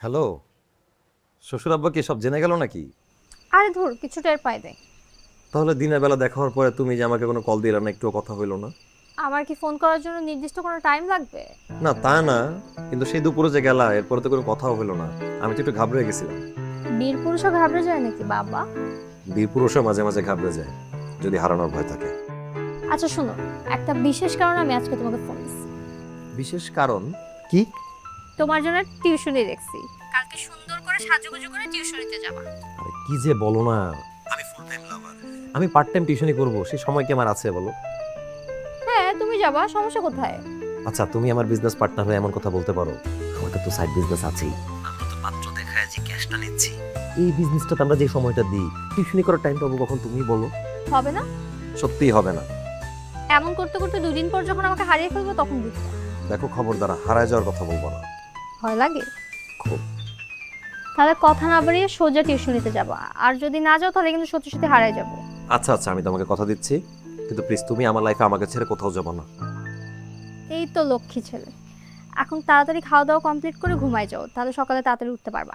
Hello, শ্বশুর আব্বা কি সব জেনে গেল নাকি? আরে ধুর, কিছু টের পাই নাই। তাহলে দিনের বেলা দেখা হওয়ার পরে তুমি যে আমাকে কোনো কল দিলে না, একটুও কথা হইলো না? আমার কি ফোন করার জন্য নির্দিষ্ট কোনো টাইম লাগবে? না তা না, কিন্তু সেই দুপুরে যে গেলা এরপরে তো কোনো কথাও হইলো না। আমি তো একটু ঘাবড়ে গেছিলাম। বীর পুরুষও ঘাবড়ে যায় নাকি বাবা? বীর পুরুষও মাঝে মাঝে ঘাবড়ে যায় যদি হারানোর ভয় থাকে। আচ্ছা শোনো, একটা বিশেষ কারণে আমি আজকে তোমাকে ফোন দিচ্ছি। বিশেষ কারণ? কি? তোমার জন্য টিউশনি দেখছি। কালকে সুন্দর করে সাজুগুজু করে টিউশনিতে যাবা। আরে কি যে বলো না, আমি ফুল টাইম লাভার, আমি পার্ট টাইম টিউশনই করব, সেই সময় কি আমার আছে বলো? হ্যাঁ তুমি যাবা, সমস্যা কোথায়? আচ্ছা তুমি আমার বিজনেস পার্টনার হয়ে এমন কথা বলতে পারো? আমাদের তো সাইড বিজনেস আছেই, আমরা তো মাত্র দেখায় যে ক্যাশটা নিচ্ছি। এই বিজনেসটাতে আমরা যে সময়টা দিই, টিউশনি করার টাইম পাবো কখন তুমি বলো? হবে না? সত্যিই হবে না। এমন করতে করতে 2 দিন পর যখন আমাকে হারিয়ে ফেলবো তখন বুঝবো। দেখো খবরদার হারায় যাওয়ার কথা বলবো না। ভয় লাগে? খুব। তাহলে কথা না বাড়িয়ে সোজা টিউশনিতে যাবা, আর যদি না যাও তাহলে কিন্তু সত্যি সত্যি হারিয়ে যাবো। আচ্ছা আচ্ছা, আমি তোমাকে কথা দিচ্ছি, কিন্তু প্লিজ তুমি আমার লাইফে আমাকে ছেড়ে কোথাও যাবো না। এই তো লক্ষ্মী ছেলে। এখন তাড়াতাড়ি খাওয়া দাওয়া কমপ্লিট করে ঘুমাই যাও, তাহলে সকালে তাড়াতাড়ি উঠতে পারবা।